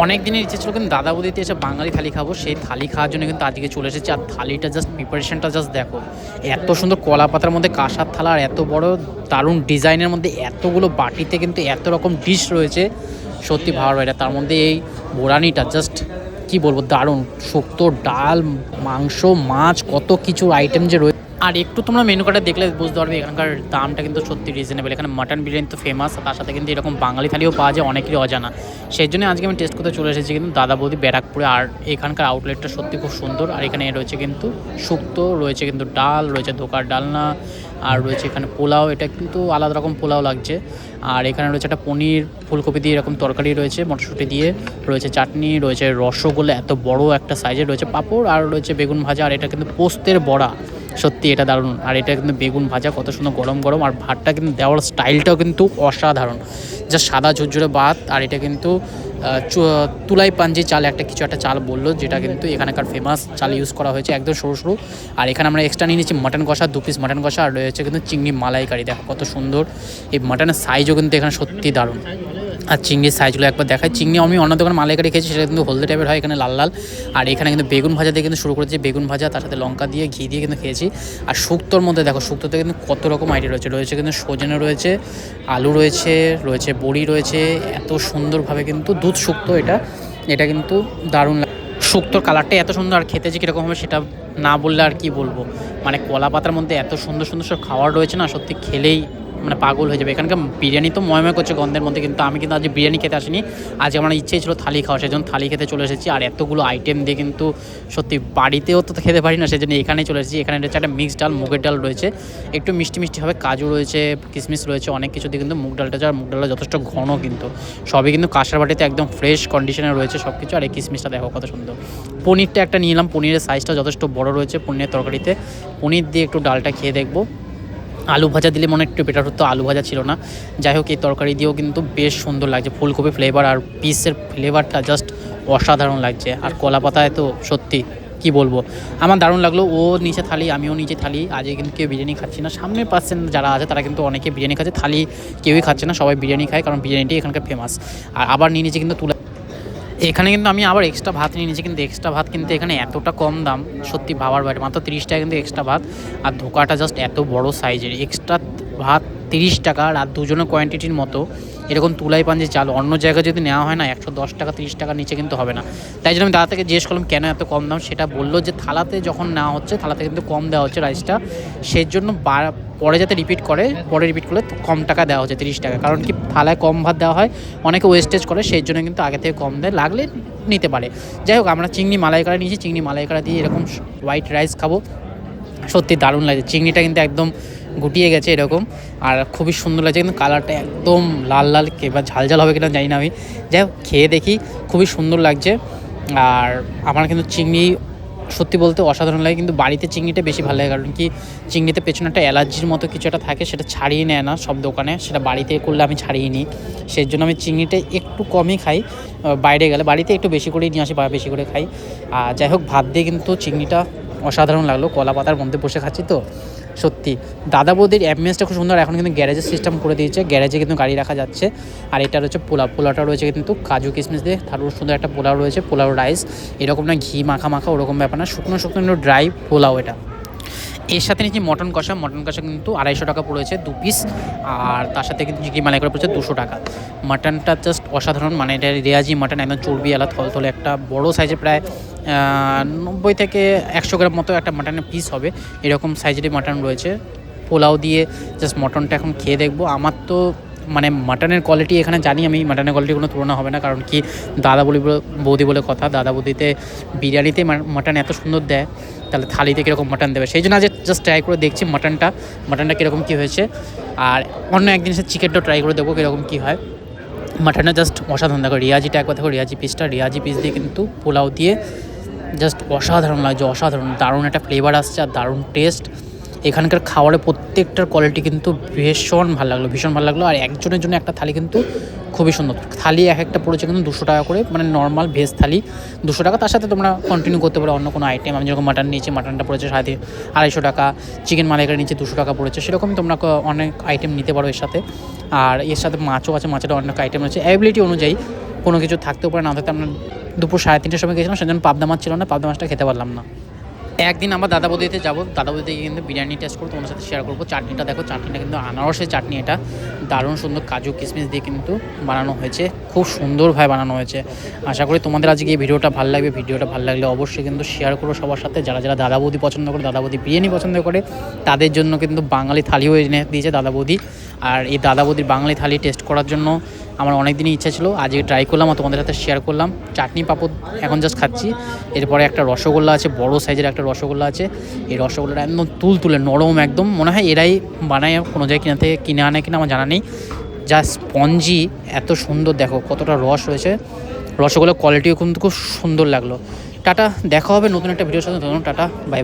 অনেক দিনের ইচ্ছে ছিল কিন্তু দাদা বৌদিতে এসে বাঙালি থালি খাবো, সেই থালি খাওয়ার জন্য কিন্তু আজকে চলে এসেছি। আর থালিটা জাস্ট প্রিপারেশনটা জাস্ট দেখো, এত সুন্দর কলা পাতার মধ্যে কাঁসার থালা, আর এত বড় দারুণ ডিজাইনের মধ্যে এতগুলো বাটিতে কিন্তু এত রকম ডিশ রয়েছে, সত্যি ভাবার বাইরে। তার মধ্যে এই বোরানিটা জাস্ট কি বলবো, দারুণ। শুক্তো, ডাল, মাংস, মাছ, কত কিছু আইটেম যে রয়েছে। আর একটু তোমরা মেনু কার্ডে দেখলে বুঝতে পারবে এখানকার দামটা কিন্তু সত্যি রিজনেবল। এখানে মাটন বিরিয়ানি তো ফেমাস, তার সাথে কিন্তু এরকম বাঙালি থালিও পাওয়া যায়, অনেকেরই অজানা। সেই জন্য আজকে আমি টেস্ট করতে চলে এসেছি কিন্তু দাদা বৌদি ব্যারাকপুরে। আর এখানকার আউটলেটটা সত্যি খুব সুন্দর। আর এখানে রয়েছে কিন্তু শুক্তো, রয়েছে কিন্তু ডাল, রয়েছে ধোকার ডালনা, আর রয়েছে এখানে পোলাও। এটা কিন্তু আলাদা রকম পোলাও লাগছে। আর এখানে রয়েছে একটা পনির ফুলকপি দিয়ে এরকম তরকারি রয়েছে, মটরশুঁটি দিয়ে রয়েছে, চাটনি রয়েছে, রসগোল্লা এত বড় একটা সাইজের রয়েছে, পাঁপড়, আর রয়েছে বেগুন ভাজা। আর এটা কিন্তু পোস্তের বড়া, সত্যি এটা দারুণ। আর এটা কিন্তু বেগুন ভাজা, কত সুন্দর গরম গরম। আর ভাতটা কিন্তু দেওয়ার স্টাইলটাও কিন্তু অসাধারণ, যা সাদা ঝুরঝুরে ভাত। আর এটা কিন্তু তুলাই পাঞ্জি চাল, একটা কিছু একটা চাল বললো, যেটা কিন্তু এখানকার ফেমাস চাল ইউজ করা হয়েছে, একদম সরু সরু। আর এখানে আমরা এক্সট্রা নিয়ে নিচ্ছি মাটন কষা, 2 পিস মাটন কষা। আর রয়েছে কিন্তু চিংড়ি মালাইকারি, দেখো কত সুন্দর। এই মাটনের সাইজও কিন্তু এখানে সত্যি দারুণ। আর চিংড়ির সাইজগুলো একবার দেখায়। চিংড়ি আমি অন্য দোকানে মালাইকারি খেয়েছি, সেটা কিন্তু হলদে টাইপের হয়, এখানে লাল লাল। আর এখানে কিন্তু বেগুন ভাজা দিয়ে কিন্তু শুরু করেছি, বেগুন ভাজা, তার সাথে লঙ্কা দিয়ে ঘি দিয়ে কিন্তু খেয়েছি। আর শুক্তোর মধ্যে দেখো, শুক্তোতে কিন্তু কত রকম আইটেম রয়েছে, রয়েছে কিন্তু সজনে রয়েছে, আলু রয়েছে, রয়েছে বড়ি রয়েছে, এত সুন্দরভাবে কিন্তু দুধ শুক্তো। এটা কিন্তু দারুণ লাগে। শুক্তোর কালারটা এত সুন্দর, আর খেতে যে কীরকম হবে সেটা না বললে আর কি বলবো। মানে কলা পাতার মধ্যে এত সুন্দর সুন্দর সব খাবার রয়েছে না, সত্যি খেলেই মানে পাগল হয়ে যাবে। এখানকার বিরিয়ানি তো ময়ময় করছে গন্ধের মধ্যে, কিন্তু আমি কিন্তু আজ বিরিয়ানি খেতে আসিনি। আজ আমার ইচ্ছেই ছিল থালি খাওয়া, সেজন্য থালি খেতে চলে এসেছি। আর এতগুলো আইটেম দিয়ে কিন্তু সত্যি বাড়িতেও তো খেতে পারি না, সেজন্য এখানেই চলে এসেছি। এখানে রয়েছে একটা মিক্সড ডাল, মুগের ডাল রয়েছে, একটু মিষ্টি মিষ্টি হবে, কাজু রয়েছে, কিশমিশ রয়েছে, অনেক কিছু দিয়ে কিন্তু মুগ ডালটা, আর মুগ ডালটা যথেষ্ট ঘন, কিন্তু সবই কিন্তু কাঁসার বাটিতে একদম ফ্রেশ কন্ডিশনে রয়েছে সব কিছু। আর এই কিশমিশটা দেখো কত সুন্দর। পনিরটা একটা নিলাম, পনিরের সাইজটা যথেষ্ট বড় রয়েছে পনিরের তরকারিতে। পনির দিয়ে একটু ডালটা খেয়ে দেখবো। আলু ভাজা দিলে মনে একটু বেটার হতো, আলু ভাজা ছিল না। যাই হোক, এই তরকারি দিয়েও কিন্তু বেশ সুন্দর লাগছে, ফুলকপি ফ্লেভার আর পিসের ফ্লেভারটা জাস্ট অসাধারণ লাগছে। আর কলা পাতায় তো সত্যি কি বলবো, আমার দারুণ লাগলো। ও নিচে থালি, আমিও নিচে থালি। আজকে কিন্তু কেউ বিরিয়ানি খাচ্ছি না, সামনের পার্সেন্ট যারা আছে তারা কিন্তু অনেকে বিরিয়ানি খাচ্ছে, থালি কেউই খাচ্ছে না, সবাই বিরিয়ানি খায়, কারণ বিরিয়ানিটাই এখানকার ফেমাস। আর আবার নিয়ে নিচে কিন্তু তুলে, এখানে কিন্তু আমি আবার এক্সট্রা ভাত নিয়ে নিয়েছি, কিন্তু এক্সট্রা ভাত কিন্তু এখানে এতটা কম দাম, সত্যি ভাবার বাইরে। মাত্র 30 টাকা কিন্তু এক্সট্রা ভাত। আর ধোকাটা জাস্ট এত বড় সাইজের, এক্সট্রা ভাত 30 টাকা। আর দুজনের কোয়ান্টিটির মতো এরকম তুলাই পাঞ্জি চাল অন্য জায়গায় যদি নেওয়া হয় না, 110 টাকা 30 টাকার নিচে কিন্তু হবে না। তাই জন্য আমি দাদা থেকে জিজ্ঞেস করলাম কেন এত কম দাম। সেটা বললো যে থালাতে যখন নেওয়া হচ্ছে, থালাতে কিন্তু কম দেওয়া হচ্ছে রাইসটা, সেই জন্য পরে যাতে রিপিট করলে কম টাকা দেওয়া হচ্ছে, 30 টাকা। কারণ কি, থালায় কম ভাত দেওয়া হয়, অনেকে ওয়েস্টেজ করে, সেই জন্য কিন্তু আগে থেকে কম দেয়, লাগলে নিতে পারে। যাই হোক, আমরা চিংড়ি মালাইকারি নিয়েছি, চিংড়ি মালাইকারি দিয়ে এরকম হোয়াইট রাইস খাবো, সত্যি দারুণ লাগছে। চিংড়িটা কিন্তু একদম গুটিয়ে গেছে এরকম, আর খুবই সুন্দর লাগছে, কিন্তু কালারটা একদম লাল লাল, এবার ঝাল ঝাল হবে কিনা জানি না আমি। যাই হোক, খেয়ে দেখি, খুবই সুন্দর লাগছে। আর আমার কিন্তু চিংড়ি সত্যি বলতে অসাধারণ লাগে, কিন্তু বাড়িতে চিংড়িটা বেশি ভালো লাগে, কারণ কি চিংড়িতে পেছনে একটা অ্যালার্জির মতো কিছু একটা থাকে, সেটা ছাড়িয়ে নেয় না সব দোকানে, সেটা বাড়িতে করলে আমি ছাড়িয়ে নিই। সেই জন্য আমি চিংড়িটা একটু কমই খাই, বাইরে গেলে বাড়িতে একটু বেশি করেই নিয়ে আসি বা বেশি করে খাই। আর যাই হোক, ভাত দিয়ে কিন্তু চিংড়িটা অসাধারণ লাগলো, কলা পাতার মধ্যে বসে খাচ্ছি তো সত্যি। দাদা বৌদির অ্যাম্বিয়েন্সটা খুব সুন্দর, এখন কিন্তু গ্যারেজের সিস্টেম করে দিয়েছে, গ্যারেজে কিন্তু গাড়ি রাখা যাচ্ছে। আর এটা রয়েছে পোলাওটা রয়েছে কিন্তু কাজু কিশমিশ দিয়ে, তারপর সুন্দর একটা পোলাও রয়েছে, পোলাও রাইস, এরকম না ঘি মাখা মাখা ওরকম ব্যাপার না, শুকনো শুকনো ড্রাই পোলাও এটা। এর সাথে নিচ্ছি মটন কষা কিন্তু 250 টাকা পড়েছে 2 পিস। আর তার সাথে কিন্তু চিংড়ি মালাই করে পড়েছে 200 টাকা। মাটনটা জাস্ট অসাধারণ, মানে এটা রেয়াজি মাটন, একদম চর্বি আলা থলথলে, একটা বড় সাইজে, প্রায় 90 থেকে 100 গ্রাম মতো একটা মাটনের পিস হবে, এরকম সাইজেরই মাটন রয়েছে। পোলাও দিয়ে জাস্ট মটনটা এখন খেয়ে দেখবো। আমার তো মানে মাটনের কোয়ালিটি এখানে জানি আমি, মাটনের কোয়ালিটি কোনো তুলনা হবে না, কারণ কি বৌদি বলে কথা, দাদা বৌদিতে বিরিয়ানিতে মাটন এত সুন্দর দেয়, তাহলে থালিতে কীরকম মাটন দেবে। সেই জন্য আজ জাস্ট ট্রাই করে দেখছি মাটনটা কীরকম কী হয়েছে। আর অন্য একদিন সে চিকেনটাও ট্রাই করে দেখবো কীরকম কী হয়। মাটনটা জাস্ট অসাধারণ, দেখো রিয়াজিটা একবার দেখো, রিয়াজি পিস দিয়ে কিন্তু পোলাও দিয়ে জাস্ট অসাধারণ লাগছে, অসাধারণ দারুণ একটা ফ্লেভার আসছে, আর দারুণ টেস্ট। এখানকার খাবারের প্রত্যেকটার কোয়ালিটি কিন্তু ভীষণ ভালো লাগলো। আর একজনের জন্য একটা থালি কিন্তু খুবই সুন্দর, থালি এক একটা পড়েছে কিন্তু 200 টাকা করে, মানে নর্মাল ভেজ থালি 200 টাকা, তার সাথে তোমরা কন্টিনিউ করতে পারো অন্য কোনো আইটেম। আমি যেরকম মাটন নিয়েছি, মাটনটা পড়েছে 250 টাকা, চিকেন মালাইকারি নিচে 200 টাকা পড়েছে, সেরকমই তোমরা অনেক আইটেম নিতে পারো এর সাথে। আর এর সাথে মাছও আছে, মাছেরও অনেক আইটেম রয়েছে, অ্যাবিলিটি অনুযায়ী কোনো কিছু থাকতেও পারে, না থাকতে আমরা দুপুর 3:30টার সময় গেছিলাম, সেজন্য পাবদা মাছ ছিল না, পাবদা মাছটা খেতে পারলাম না। একদিন আমরা দাদা বৌদিতে যাবো, দাদা বৌদিতে গিয়ে কিন্তু বিরিয়ানি টেস্ট করবো, তোমার সাথে শেয়ার করবো। চাটনিটা দেখো, চাটনিটা কিন্তু আনারসের চাটনি, এটা দারুণ সুন্দর কাজু কিশমিশ দিয়ে কিন্তু বানানো হয়েছে, খুব সুন্দরভাবে বানানো হয়েছে। আশা করি তোমাদের আজকে এই ভিডিওটা ভালো লাগবে। ভিডিওটা ভালো লাগলে অবশ্যই কিন্তু শেয়ার করো সবার সাথে। যারা যারা দাদা বৌদি পছন্দ করে, দাদা বৌদি বিরিয়ানি পছন্দ করে, তাদের জন্য কিন্তু বাঙালি থালিও এনে দিয়েছে দাদা বৌদি। আর এই দাদা বৌদির বাঙালি থালি টেস্ট করার জন্য আমার অনেক দিনই ইচ্ছা ছিল, আজকে ট্রাই করলাম আর তোমাদের সাথে শেয়ার করলাম। চাটনি পাপড় এখন জাস্ট খাচ্ছি। এরপরে একটা রসগোল্লা আছে, বড় সাইজের একটা রসগোল্লা আছে। এই রসগোল্লাটা একদম তুলতুলে নরম, একদম মনে হয় এরাই বানায়, কোনো জায়গায় কিনে আনে কিনা আমার জানা নেই। যা স্পঞ্জি, এত সুন্দর, দেখো কতটা রস রয়েছে। রসগোল্লার কোয়ালিটিও কিন্তু খুব সুন্দর লাগলো। টাটা, দেখা হবে নতুন একটা ভিডিওর সাথে। Tata, by.